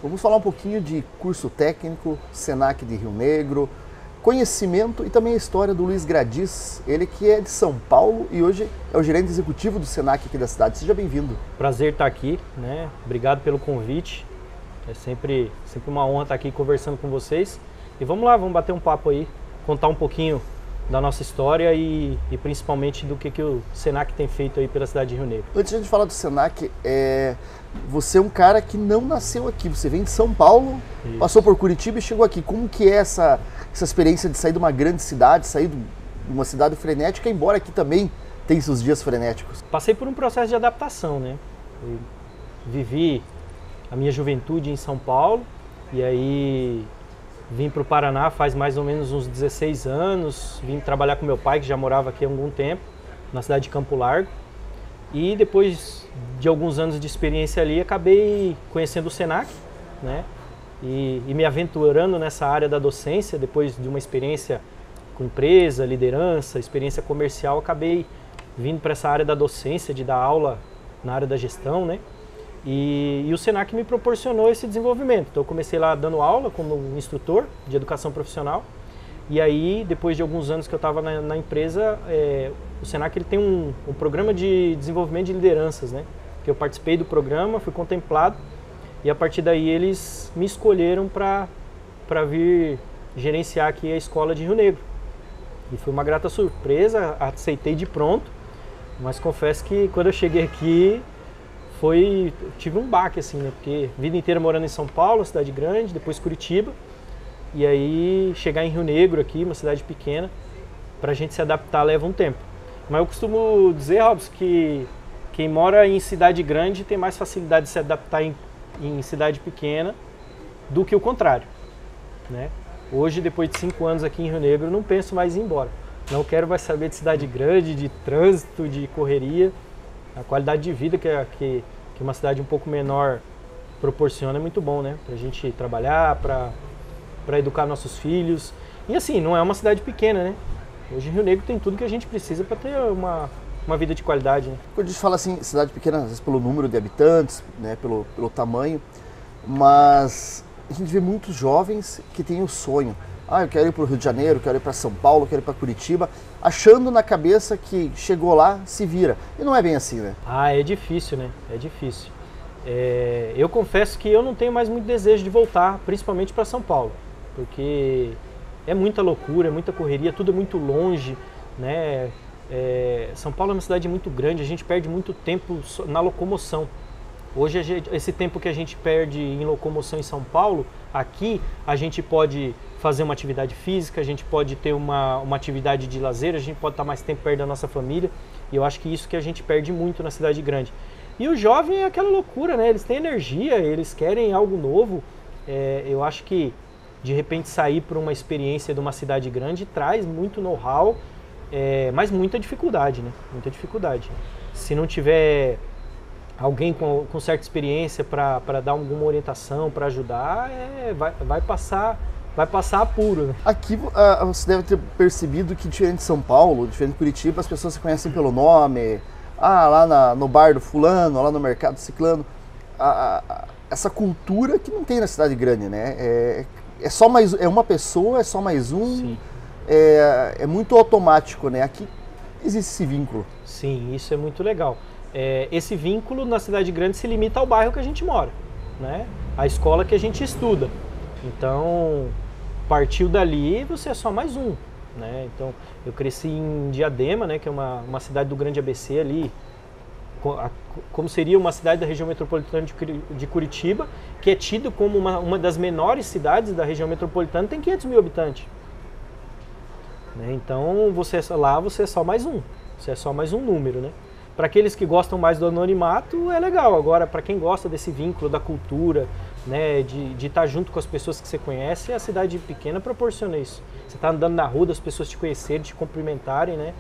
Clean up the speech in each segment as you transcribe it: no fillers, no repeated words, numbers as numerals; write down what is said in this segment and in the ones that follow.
Vamos falar um pouquinho de curso técnico, Senac de Rio Negro, conhecimento e também a história do Luiz Gradiz, ele que é de São Paulo e hoje é o gerente executivo do Senac aqui da cidade. Seja bem-vindo. Prazer estar aqui, né? Obrigado pelo convite. É sempre uma honra estar aqui conversando com vocês. E vamos lá, vamos bater um papo aí, contar um pouquinho da nossa história e principalmente do que o Senac tem feito aí pela cidade de Rio Negro. Antes de a gente falar do Senac, você é um cara que não nasceu aqui, você vem de São Paulo, Isso. Passou por Curitiba e chegou aqui. Como que é essa experiência de sair de uma grande cidade, sair de uma cidade frenética, embora aqui também tem seus dias frenéticos? Passei por um processo de adaptação, né? Eu vivi a minha juventude em São Paulo e aí vim para o Paraná faz mais ou menos uns 16 anos, vim trabalhar com meu pai, que já morava aqui há algum tempo, na cidade de Campo Largo. E depois de alguns anos de experiência ali, acabei conhecendo o Senac, né? E me aventurando nessa área da docência, depois de uma experiência com empresa, liderança, experiência comercial, acabei vindo para essa área da docência, de dar aula na área da gestão, né? E o Senac me proporcionou esse desenvolvimento. Então eu comecei lá dando aula como instrutor de educação profissional. E aí, depois de alguns anos que eu estava na empresa, o Senac ele tem um programa de desenvolvimento de lideranças, né? Que eu participei do programa, fui contemplado e a partir daí eles me escolheram para vir gerenciar aqui a escola de Rio Negro. E foi uma grata surpresa, aceitei de pronto, mas confesso que quando eu cheguei aqui tive um baque assim, né? Porque a vida inteira morando em São Paulo, cidade grande, depois Curitiba. E aí chegar em Rio Negro aqui, uma cidade pequena, para a gente se adaptar leva um tempo. Mas eu costumo dizer, Robson, que quem mora em cidade grande tem mais facilidade de se adaptar em cidade pequena do que o contrário, né? Hoje, depois de 5 anos aqui em Rio Negro, não penso mais em ir embora. Não quero mais saber de cidade grande, de trânsito, de correria. A qualidade de vida que uma cidade um pouco menor proporciona é muito bom, né? Para a gente trabalhar, para educar nossos filhos. E assim, não é uma cidade pequena, né? Hoje Rio Negro tem tudo que a gente precisa para ter uma vida de qualidade, né? Quando a gente fala assim, cidade pequena, às vezes pelo número de habitantes, né, pelo tamanho, mas a gente vê muitos jovens que têm o sonho. Eu quero ir para o Rio de Janeiro, quero ir para São Paulo, quero ir para Curitiba, achando na cabeça que chegou lá, se vira. E não é bem assim, né? É difícil, né? É difícil. Eu confesso que eu não tenho mais muito desejo de voltar, principalmente para São Paulo, porque é muita loucura, é muita correria, tudo é muito longe, né? São Paulo é uma cidade muito grande, a gente perde muito tempo na locomoção. Hoje, esse tempo que a gente perde em locomoção em São Paulo, aqui a gente pode fazer uma atividade física, a gente pode ter uma atividade de lazer, a gente pode estar mais tempo perto da nossa família, e eu acho que isso que a gente perde muito na cidade grande. E o jovem é aquela loucura, né? Eles têm energia, eles querem algo novo. Eu acho que, de repente, sair por uma experiência de uma cidade grande traz muito know-how, mas muita dificuldade, né? Muita dificuldade. Se não tiver alguém com certa experiência para dar alguma orientação, para ajudar, vai passar apuro, né? Aqui você deve ter percebido que, diferente de São Paulo, diferente de Curitiba, as pessoas se conhecem pelo nome. Lá no bar do fulano, lá no mercado do ciclano. Essa cultura que não tem na cidade grande, né? É uma pessoa, é só mais um. Sim. É muito automático, né? Aqui existe esse vínculo. Sim, isso é muito legal. Esse vínculo na cidade grande se limita ao bairro que a gente mora, né? A escola que a gente estuda. Então, partiu dali, você é só mais um, né? Então, eu cresci em Diadema, né? Que é uma cidade do Grande ABC ali, como seria uma cidade da região metropolitana de Curitiba, que é tido como uma das menores cidades da região metropolitana, tem 500 mil habitantes. Né? Então, você é só mais um, você é só mais um número, né? Para aqueles que gostam mais do anonimato, é legal. Agora, para quem gosta desse vínculo da cultura, né, de estar junto com as pessoas que você conhece, a cidade pequena proporciona isso. Você está andando na rua, as pessoas te conhecerem, te cumprimentarem, né?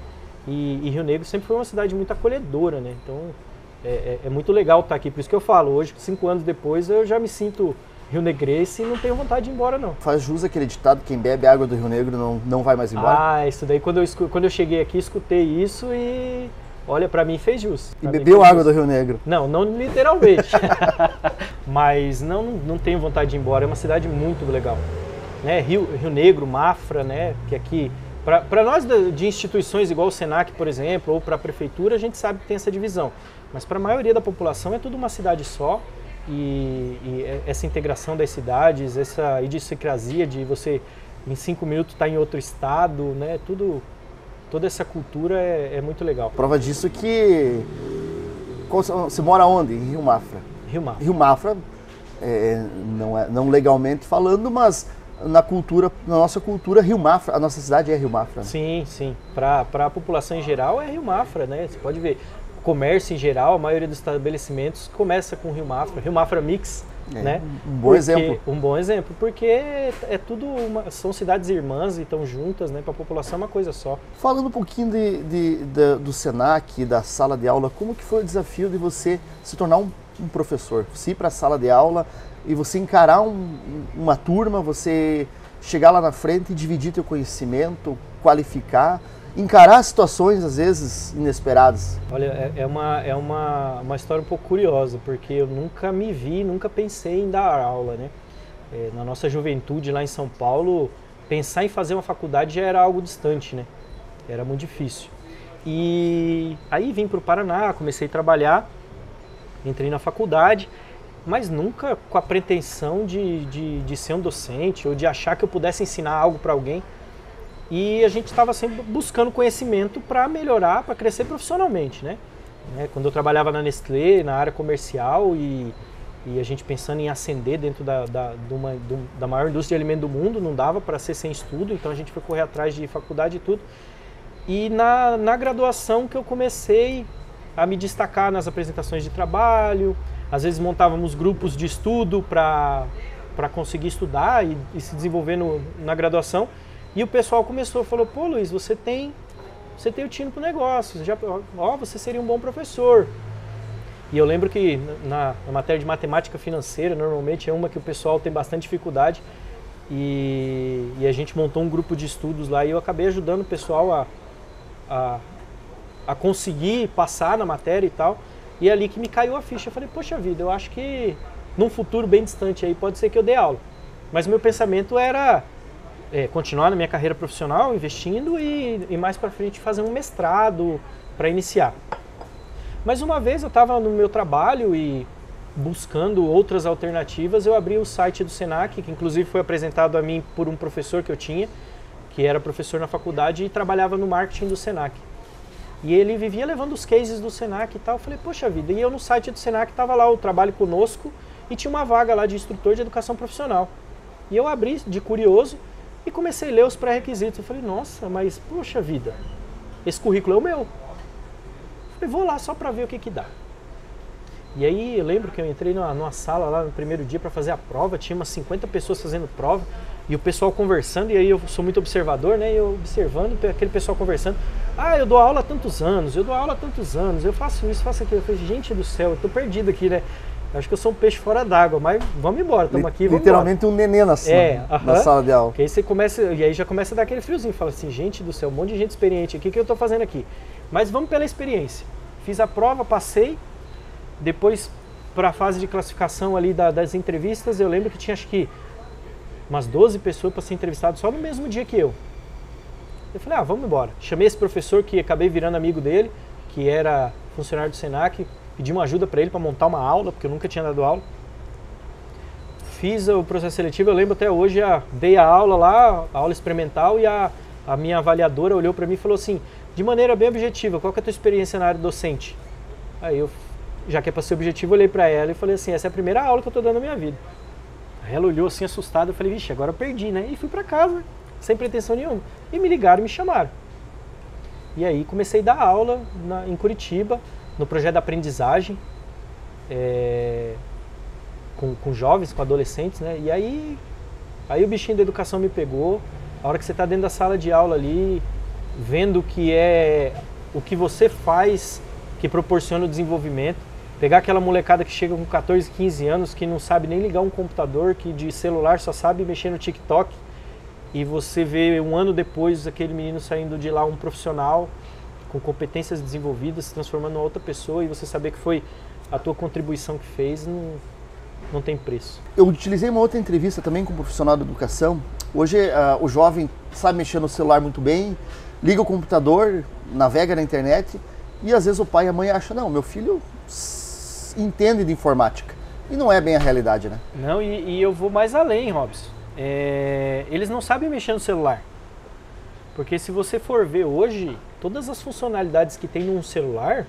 E Rio Negro sempre foi uma cidade muito acolhedora, né? Então, é muito legal estar aqui. Por isso que eu falo, hoje, 5 anos depois, eu já me sinto rionegrense e não tenho vontade de ir embora, não. Faz jus aquele ditado, quem bebe água do Rio Negro não vai mais embora? Isso daí, quando eu cheguei aqui, escutei isso e olha, para mim fez jus. E bebeu água do Rio Negro? Não, não literalmente. Mas não tenho vontade de ir embora, é uma cidade muito legal. Né? Rio Negro, Mafra, né? Que aqui, para nós de instituições igual o Senac, por exemplo, ou para a prefeitura, a gente sabe que tem essa divisão. Mas para a maioria da população é tudo uma cidade só. E essa integração das cidades, essa idiosincrasia de você em 5 minutos estar em outro estado, né? Toda essa cultura é muito legal. Prova disso que você mora onde? Em Rio Mafra. Rio Mafra. Rio Mafra, não legalmente falando, mas na nossa cultura, Rio Mafra, a nossa cidade é Rio Mafra. Né? Sim, sim. Para a população em geral é Rio Mafra, né? Você pode ver. Comércio em geral, a maioria dos estabelecimentos começa com Rio Mafra Mix, né? Um bom exemplo. Um bom exemplo, porque são cidades irmãs e estão juntas, né? Para a população é uma coisa só. Falando um pouquinho do Senac, da sala de aula, como que foi o desafio de você se tornar um professor? Você ir para a sala de aula e você encarar uma turma, você chegar lá na frente e dividir teu conhecimento, qualificar, encarar situações, às vezes, inesperadas. Olha, é uma história um pouco curiosa, porque eu nunca pensei em dar aula, né? Na nossa juventude lá em São Paulo, pensar em fazer uma faculdade já era algo distante, né? Era muito difícil. E aí vim para o Paraná, comecei a trabalhar, entrei na faculdade, mas nunca com a pretensão de ser um docente ou de achar que eu pudesse ensinar algo para alguém. E a gente estava sempre buscando conhecimento para melhorar, para crescer profissionalmente, né? Quando eu trabalhava na Nestlé, na área comercial e a gente pensando em ascender dentro da maior indústria de alimento do mundo, não dava para ser sem estudo, então a gente foi correr atrás de faculdade e tudo. E na graduação que eu comecei a me destacar nas apresentações de trabalho, às vezes montávamos grupos de estudo para conseguir estudar e se desenvolver na graduação. E o pessoal falou, pô Luiz, você tem o tino pro negócio, você seria um bom professor. E eu lembro que na matéria de matemática financeira, normalmente é uma que o pessoal tem bastante dificuldade, e a gente montou um grupo de estudos lá e eu acabei ajudando o pessoal a conseguir passar na matéria e tal, e é ali que me caiu a ficha. Eu falei, poxa vida, eu acho que num futuro bem distante aí pode ser que eu dê aula. Mas o meu pensamento era continuar na minha carreira profissional, investindo e mais para frente fazer um mestrado para iniciar. Mas uma vez eu estava no meu trabalho e buscando outras alternativas, eu abri o site do Senac, que inclusive foi apresentado a mim por um professor que eu tinha, que era professor na faculdade e trabalhava no marketing do Senac. E ele vivia levando os cases do Senac e tal. Eu falei, poxa vida, e eu no site do Senac estava lá o trabalho conosco e tinha uma vaga lá de instrutor de educação profissional. E eu abri de curioso e comecei a ler os pré-requisitos. Eu falei, nossa, mas poxa vida, esse currículo é o meu. Eu falei, vou lá só para ver o que dá. E aí eu lembro que eu entrei numa sala lá no primeiro dia para fazer a prova, tinha umas 50 pessoas fazendo prova, e o pessoal conversando, e aí eu sou muito observador, né, e eu observando aquele pessoal conversando, eu dou aula há tantos anos, eu faço isso, faço aquilo. Eu falei, gente do céu, eu tô perdido aqui, né? Acho que eu sou um peixe fora d'água, mas vamos embora, estamos aqui, vamos literalmente embora. Um neném na sala de aula. Que aí você começa, e aí já começa a dar aquele friozinho, fala assim, gente do céu, um monte de gente experiente aqui, o que eu estou fazendo aqui? Mas vamos pela experiência. Fiz a prova, passei, depois para a fase de classificação ali das entrevistas, eu lembro que tinha acho que umas 12 pessoas para ser entrevistado só no mesmo dia que eu. Eu falei, vamos embora. Chamei esse professor que acabei virando amigo dele, que era funcionário do Senac, pedi uma ajuda para ele para montar uma aula, porque eu nunca tinha dado aula. Fiz o processo seletivo, eu lembro até hoje, dei a aula lá, a aula experimental, e a minha avaliadora olhou para mim e falou assim, de maneira bem objetiva, qual que é a tua experiência na área docente? Aí eu, já que é para ser objetivo, olhei para ela e falei assim, essa é a primeira aula que eu estou dando na minha vida. Aí ela olhou assim assustada, eu falei, vixe, agora eu perdi, né? E fui para casa, sem pretensão nenhuma. E me ligaram e me chamaram. E aí comecei a dar aula em Curitiba, no projeto de aprendizagem, com jovens, com adolescentes, né? E aí o bichinho da educação me pegou. A hora que você está dentro da sala de aula ali, vendo que é o que você faz que proporciona o desenvolvimento. Pegar aquela molecada que chega com 14, 15 anos, que não sabe nem ligar um computador, que de celular só sabe mexer no TikTok, e você vê um ano depois aquele menino saindo de lá um profissional com competências desenvolvidas, se transformando em outra pessoa, e você saber que foi a tua contribuição que fez, não tem preço. Eu utilizei uma outra entrevista também com um profissional de educação. Hoje o jovem sabe mexer no celular muito bem, liga o computador, navega na internet, e às vezes o pai e a mãe acham, não, meu filho entende de informática. E não é bem a realidade, né? Não, e eu vou mais além, Robson. Eles não sabem mexer no celular. Porque se você for ver hoje, todas as funcionalidades que tem num celular,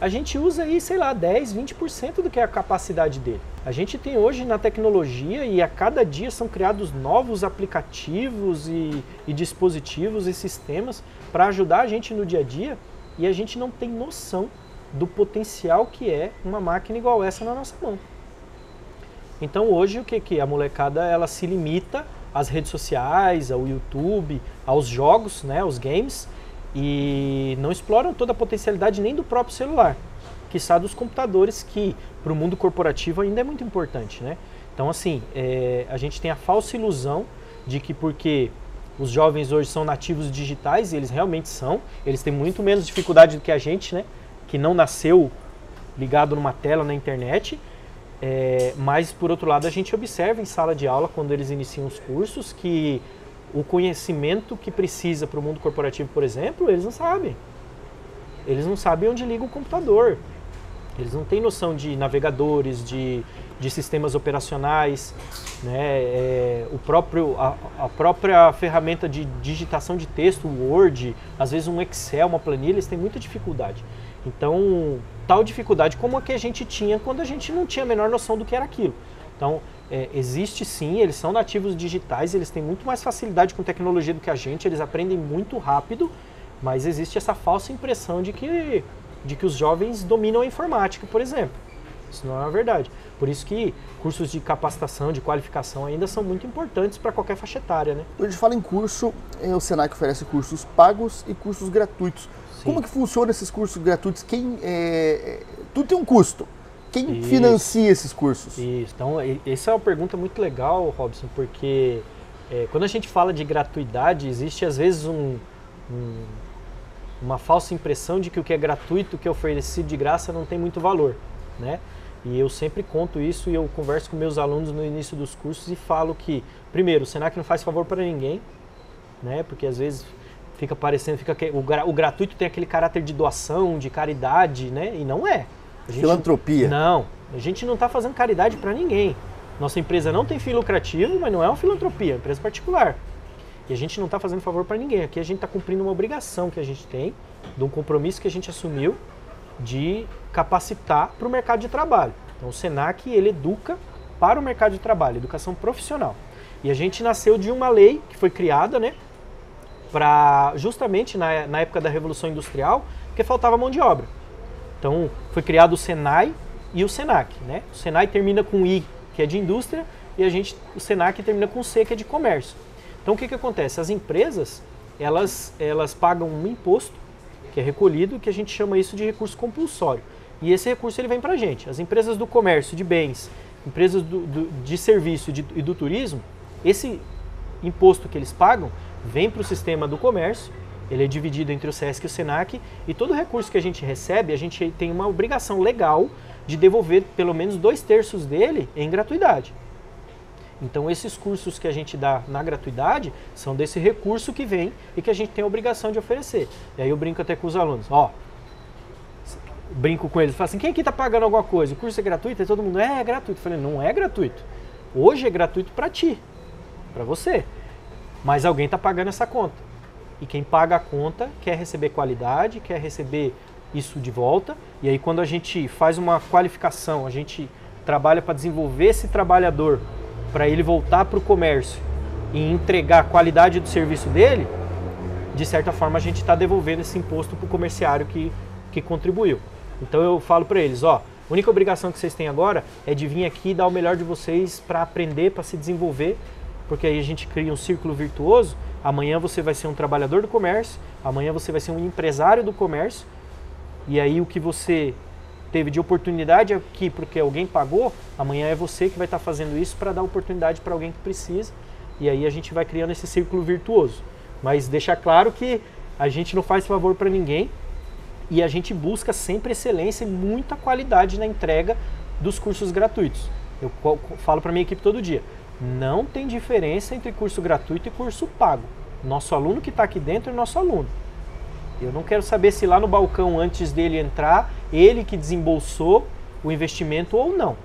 a gente usa aí, sei lá, 10, 20% do que é a capacidade dele. A gente tem hoje na tecnologia e a cada dia são criados novos aplicativos e dispositivos e sistemas para ajudar a gente no dia a dia, e a gente não tem noção do potencial que é uma máquina igual essa na nossa mão. Então hoje o que a molecada ela se limita às redes sociais, ao YouTube, aos jogos, né, aos games, e não exploram toda a potencialidade nem do próprio celular, quiçá dos computadores, que para o mundo corporativo ainda é muito importante, né? Então assim, a gente tem a falsa ilusão de que porque os jovens hoje são nativos digitais, e eles realmente são, eles têm muito menos dificuldade do que a gente, né, que não nasceu ligado numa tela na internet. Mas por outro lado a gente observa em sala de aula, quando eles iniciam os cursos, que o conhecimento que precisa para o mundo corporativo, por exemplo, eles não sabem. Eles não sabem onde liga o computador. Eles não têm noção de navegadores, de sistemas operacionais, né? A própria ferramenta de digitação de texto, o Word, às vezes um Excel, uma planilha, eles têm muita dificuldade. Então, tal dificuldade como a que a gente tinha quando a gente não tinha a menor noção do que era aquilo. Então, existe sim, eles são nativos digitais, eles têm muito mais facilidade com tecnologia do que a gente, eles aprendem muito rápido, mas existe essa falsa impressão de que os jovens dominam a informática, por exemplo. Isso não é uma verdade. Por isso que cursos de capacitação, de qualificação ainda são muito importantes para qualquer faixa etária, né? Quando a gente fala em curso, o Senac oferece cursos pagos e cursos gratuitos. Sim. Como que funciona esses cursos gratuitos? Tudo tem um custo. Quem financia esses cursos? Isso. Então, essa é uma pergunta muito legal, Robson, porque quando a gente fala de gratuidade, existe às vezes uma falsa impressão de que o que é gratuito, o que é oferecido de graça, não tem muito valor, né? E eu sempre conto isso, e eu converso com meus alunos no início dos cursos e falo que, primeiro, o Senac não faz favor para ninguém, né? Porque às vezes fica parecendo, o gratuito tem aquele caráter de doação, de caridade, né? E não é. Filantropia. Não, a gente não está fazendo caridade para ninguém. Nossa empresa não tem fim lucrativo, mas não é uma filantropia, é uma empresa particular. E a gente não está fazendo favor para ninguém. Aqui a gente está cumprindo uma obrigação que a gente tem, de um compromisso que a gente assumiu de capacitar para o mercado de trabalho. Então o Senac, ele educa para o mercado de trabalho, educação profissional. E a gente nasceu de uma lei que foi criada, né, justamente na época da Revolução Industrial, porque faltava mão de obra. Então foi criado o Senai e o Senac, né? O Senai termina com I, que é de indústria, e o Senac termina com C, que é de comércio. Então o que acontece? As empresas, elas pagam um imposto que é recolhido, que a gente chama isso de recurso compulsório. E esse recurso ele vem para a gente. As empresas do comércio, de bens, empresas de serviço e do turismo, esse imposto que eles pagam vem para o sistema do comércio, ele é dividido entre o SESC e o Senac, e todo recurso que a gente recebe, a gente tem uma obrigação legal de devolver pelo menos 2/3 dele em gratuidade. Então esses cursos que a gente dá na gratuidade são desse recurso que vem e que a gente tem a obrigação de oferecer. E aí eu brinco até com os alunos, brinco com eles, falo assim, quem aqui está pagando alguma coisa? O curso é gratuito? E todo mundo, é gratuito. Eu falei, não é gratuito. Hoje é gratuito para ti, para você. Mas alguém está pagando essa conta. E quem paga a conta quer receber qualidade, quer receber isso de volta. E aí quando a gente faz uma qualificação, a gente trabalha para desenvolver esse trabalhador, para ele voltar para o comércio e entregar a qualidade do serviço dele, de certa forma a gente está devolvendo esse imposto para o comerciário que contribuiu. Então eu falo para eles, a única obrigação que vocês têm agora é de vir aqui e dar o melhor de vocês para aprender, para se desenvolver, porque aí a gente cria um círculo virtuoso. Amanhã você vai ser um trabalhador do comércio, amanhã você vai ser um empresário do comércio, e aí o que você teve de oportunidade aqui porque alguém pagou, amanhã é você que vai estar fazendo isso para dar oportunidade para alguém que precisa, e aí a gente vai criando esse círculo virtuoso. Mas deixar claro que a gente não faz favor para ninguém e a gente busca sempre excelência e muita qualidade na entrega dos cursos gratuitos. Eu falo para minha equipe todo dia, não tem diferença entre curso gratuito e curso pago. Nosso aluno que está aqui dentro é nosso aluno. Eu não quero saber se lá no balcão, antes dele entrar, ele que desembolsou o investimento ou não.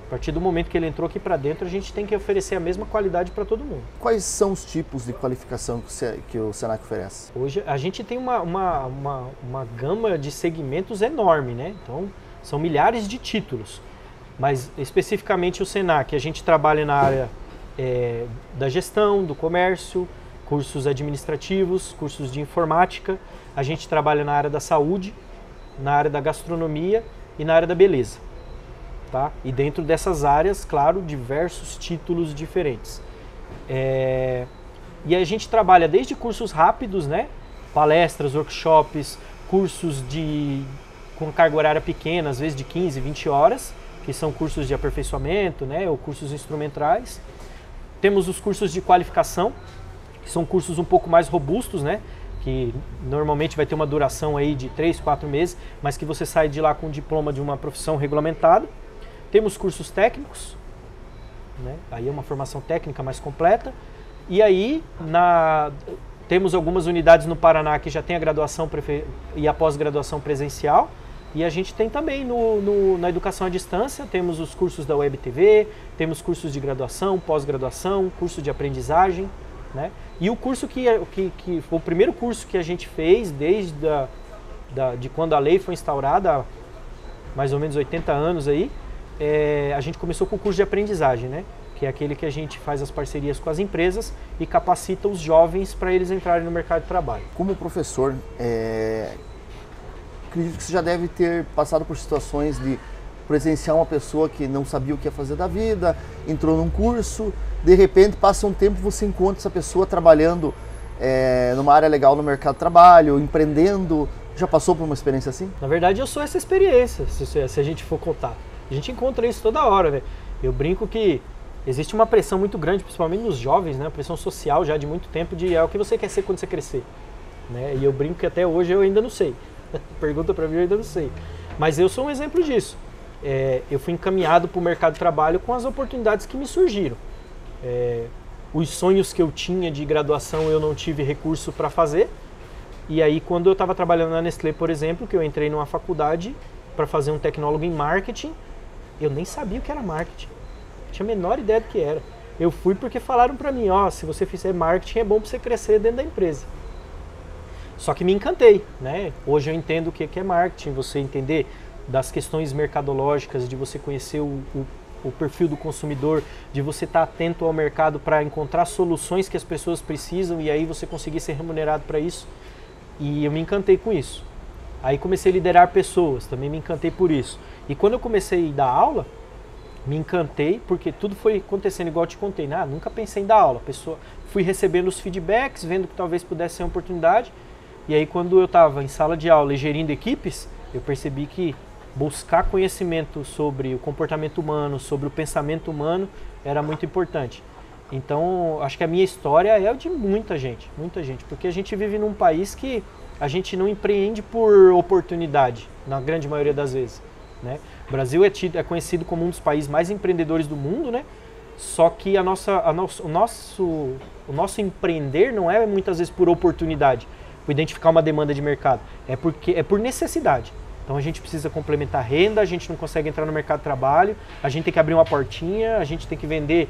A partir do momento que ele entrou aqui para dentro, a gente tem que oferecer a mesma qualidade para todo mundo. Quais são os tipos de qualificação que o Senac oferece? Hoje a gente tem uma gama de segmentos enorme, né? Então, são milhares de títulos. Mas, especificamente o Senac, a gente trabalha na área da gestão, do comércio, cursos administrativos, cursos de informática. A gente trabalha na área da saúde, na área da gastronomia e na área da beleza. Tá? E dentro dessas áreas, claro, diversos títulos diferentes. E a gente trabalha desde cursos rápidos, né? Palestras, workshops, cursos com carga horária pequena, às vezes de 15, 20 horas, que são cursos de aperfeiçoamento, né? Ou cursos instrumentais. Temos os cursos de qualificação, que são cursos um pouco mais robustos, né? Que normalmente vai ter uma duração aí de 3, 4 meses, mas que você sai de lá com o diploma de uma profissão regulamentada. Temos cursos técnicos, né? Aí é uma formação técnica mais completa. E aí temos algumas unidades no Paraná que já tem a graduação e a pós-graduação presencial. E a gente tem também na educação à distância, temos os cursos da Web TV, temos cursos de graduação, pós-graduação, curso de aprendizagem, né? E o curso que foi o primeiro curso que a gente fez desde de quando a lei foi instaurada, há mais ou menos 80 anos aí, a gente começou com o curso de aprendizagem, né? Que é aquele que a gente faz as parcerias com as empresas e capacita os jovens para eles entrarem no mercado de trabalho. Como professor, acredito que você já deve ter passado por situações de presenciar uma pessoa que não sabia o que ia fazer da vida, entrou num curso, de repente passa um tempo você encontra essa pessoa trabalhando numa área legal no mercado de trabalho, empreendendo. Já passou por uma experiência assim? Na verdade, eu sou essa experiência, se a gente for contar. A gente encontra isso toda hora, né? Eu brinco que existe uma pressão muito grande, principalmente nos jovens, né? Uma pressão social já de muito tempo de o que você quer ser quando você crescer, né? E eu brinco que até hoje eu ainda não sei. Pergunta pra mim, eu ainda não sei. Mas eu sou um exemplo disso. Eu fui encaminhado para o mercado de trabalho com as oportunidades que me surgiram. Os sonhos que eu tinha de graduação eu não tive recurso para fazer. E aí quando eu estava trabalhando na Nestlé, por exemplo, que eu entrei numa faculdade para fazer um tecnólogo em marketing, eu nem sabia o que era marketing. Não tinha a menor ideia do que era. Eu fui porque falaram para mim, se você fizer marketing é bom para você crescer dentro da empresa. Só que me encantei, né? Hoje eu entendo o que é marketing, você entender das questões mercadológicas, de você conhecer o perfil do consumidor, de você estar atento ao mercado para encontrar soluções que as pessoas precisam e aí você conseguir ser remunerado para isso. E eu me encantei com isso. Aí comecei a liderar pessoas, também me encantei por isso. E quando eu comecei a dar aula, me encantei porque tudo foi acontecendo igual eu te contei. Nunca pensei em dar aula. Fui recebendo os feedbacks, vendo que talvez pudesse ser uma oportunidade. E aí quando eu estava em sala de aula e gerindo equipes, eu percebi que buscar conhecimento sobre o comportamento humano, sobre o pensamento humano, era muito importante. Então, acho que a minha história é a de muita gente, porque a gente vive num país que a gente não empreende por oportunidade, na grande maioria das vezes, né? O Brasil é conhecido como um dos países mais empreendedores do mundo, né? Só que o nosso empreender não é muitas vezes por oportunidade, por identificar uma demanda de mercado, é por necessidade. Então a gente precisa complementar a renda, a gente não consegue entrar no mercado de trabalho, a gente tem que abrir uma portinha, a gente tem que vender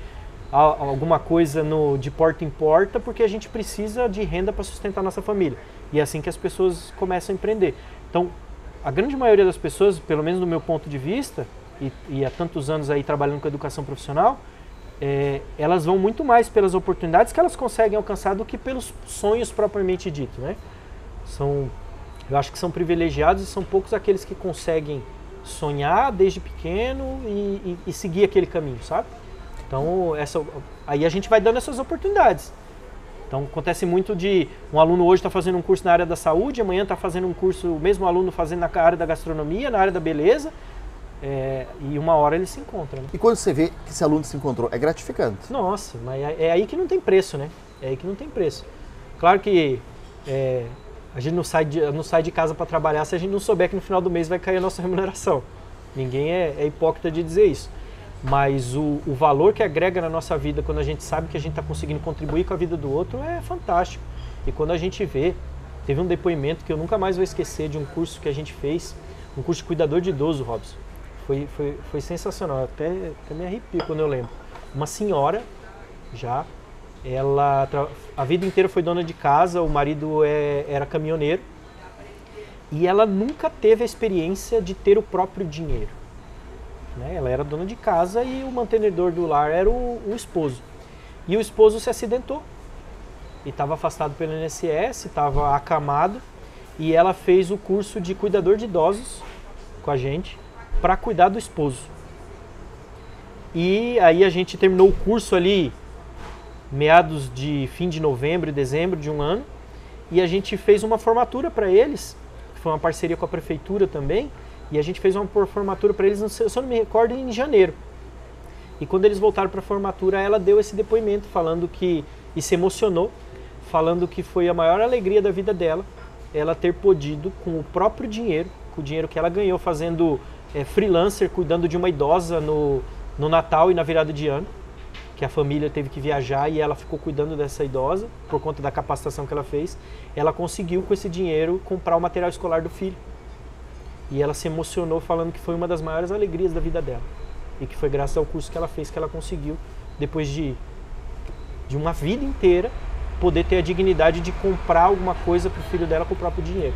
alguma coisa de porta em porta, porque a gente precisa de renda para sustentar a nossa família. E é assim que as pessoas começam a empreender. Então, a grande maioria das pessoas, pelo menos do meu ponto de vista, e há tantos anos aí trabalhando com educação profissional, elas vão muito mais pelas oportunidades que elas conseguem alcançar do que pelos sonhos propriamente dito, né? Eu acho que são privilegiados e são poucos aqueles que conseguem sonhar desde pequeno e seguir aquele caminho, sabe? Então, aí a gente vai dando essas oportunidades. Então, acontece muito de um aluno hoje está fazendo um curso na área da saúde, amanhã está fazendo um curso, o mesmo aluno fazendo na área da gastronomia, na área da beleza, e uma hora ele se encontra, né? E quando você vê que esse aluno se encontrou, é gratificante? Nossa, mas é aí que não tem preço, né? É aí que não tem preço. Claro que A gente não sai de casa para trabalhar se a gente não souber que no final do mês vai cair a nossa remuneração. Ninguém é hipócrita de dizer isso. Mas o valor que agrega na nossa vida quando a gente sabe que a gente está conseguindo contribuir com a vida do outro é fantástico. E quando a gente vê, teve um depoimento que eu nunca mais vou esquecer de um curso que a gente fez, um curso de cuidador de idoso, Robson. Foi sensacional, até me arrepio quando eu lembro. Uma senhora, já, ela a vida inteira foi dona de casa, o marido era caminhoneiro, e ela nunca teve a experiência de ter o próprio dinheiro. Né? Ela era dona de casa e o mantenedor do lar era o esposo. E o esposo se acidentou e estava afastado pelo INSS, estava acamado, e ela fez o curso de cuidador de idosos com a gente para cuidar do esposo. E aí a gente terminou o curso ali meados de fim de novembro e dezembro de um ano, e a gente fez uma formatura para eles, que foi uma parceria com a prefeitura também, e a gente fez uma formatura para eles, se eu não me recordo, em janeiro. E quando eles voltaram para a formatura, ela deu esse depoimento falando que, e se emocionou, falando que foi a maior alegria da vida dela, ela ter podido, com o próprio dinheiro, com o dinheiro que ela ganhou fazendo freelancer, cuidando de uma idosa no Natal e na virada de ano, que a família teve que viajar e ela ficou cuidando dessa idosa, por conta da capacitação que ela fez, ela conseguiu com esse dinheiro comprar o material escolar do filho. E ela se emocionou falando que foi uma das maiores alegrias da vida dela. E que foi graças ao curso que ela fez que ela conseguiu, depois de uma vida inteira, poder ter a dignidade de comprar alguma coisa para o filho dela com o próprio dinheiro.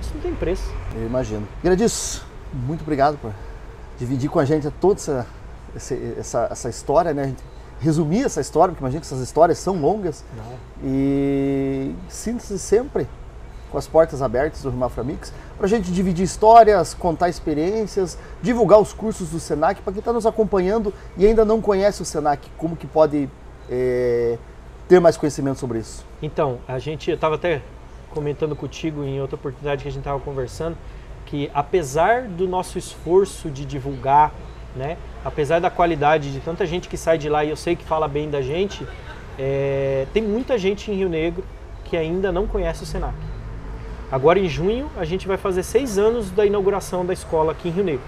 Isso não tem preço. Eu imagino. Gradis, muito obrigado por dividir com a gente toda essa história, né? A gente resumir essa história, porque imagina que essas histórias são longas. Não. E sinta-se sempre com as portas abertas do Rio Mafra Mix, para a gente dividir histórias, contar experiências, divulgar os cursos do Senac, para quem está nos acompanhando e ainda não conhece o Senac, como que pode ter mais conhecimento sobre isso? Então, eu estava até comentando contigo em outra oportunidade que a gente estava conversando, que apesar do nosso esforço de divulgar, né, apesar da qualidade de tanta gente que sai de lá e eu sei que fala bem da gente, tem muita gente em Rio Negro que ainda não conhece o Senac. Agora em junho a gente vai fazer 6 anos da inauguração da escola aqui em Rio Negro.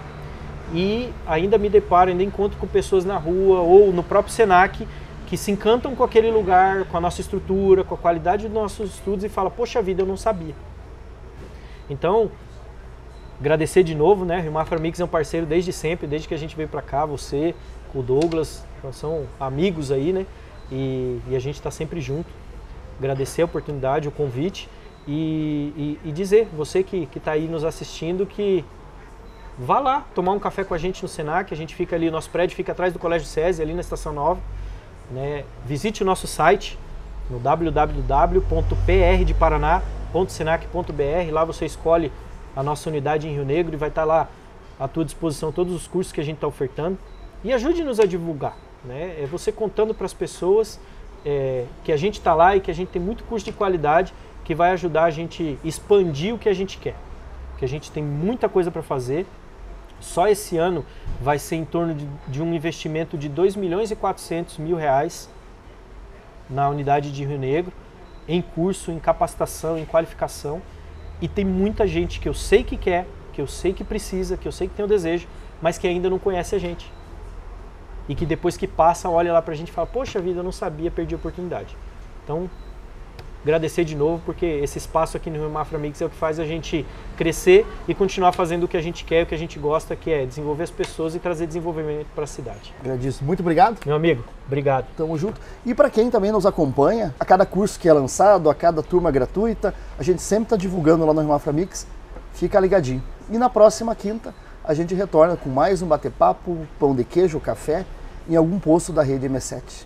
E ainda me deparo, ainda encontro com pessoas na rua ou no próprio Senac que se encantam com aquele lugar, com a nossa estrutura, com a qualidade dos nossos estudos e falam, poxa vida, eu não sabia. Então, agradecer de novo, né? Rio Mafra Mix é um parceiro desde sempre, desde que a gente veio para cá, você, com o Douglas, nós são amigos aí, né? E a gente está sempre junto. Agradecer a oportunidade, o convite e dizer, você que está aí nos assistindo, que vá lá tomar um café com a gente no Senac, a gente fica ali, o nosso prédio fica atrás do Colégio SESI, ali na Estação Nova. Né? Visite o nosso site no www.prdeparaná.senac.br, lá você escolhe a nossa unidade em Rio Negro e vai estar lá à tua disposição todos os cursos que a gente está ofertando. E ajude-nos a divulgar, né? É você contando para as pessoas que a gente está lá e que a gente tem muito curso de qualidade que vai ajudar a gente expandir o que a gente quer. Que a gente tem muita coisa para fazer. Só esse ano vai ser em torno de um investimento de R$2.400.000 na unidade de Rio Negro, em curso, em capacitação, em qualificação. E tem muita gente que eu sei que quer, que eu sei que precisa, que eu sei que tem o desejo, mas que ainda não conhece a gente. E que depois que passa, olha lá pra gente e fala, poxa vida, eu não sabia, perdi a oportunidade. Então, agradecer de novo, porque esse espaço aqui no Rio Mafra Mix é o que faz a gente crescer e continuar fazendo o que a gente quer, o que a gente gosta, que é desenvolver as pessoas e trazer desenvolvimento para a cidade. Agradeço. Muito obrigado. Meu amigo, obrigado. Tamo junto. E para quem também nos acompanha, a cada curso que é lançado, a cada turma gratuita, a gente sempre está divulgando lá no Rio Mafra Mix, fica ligadinho. E na próxima quinta, a gente retorna com mais um bate-papo, pão de queijo, café, em algum posto da rede MS7.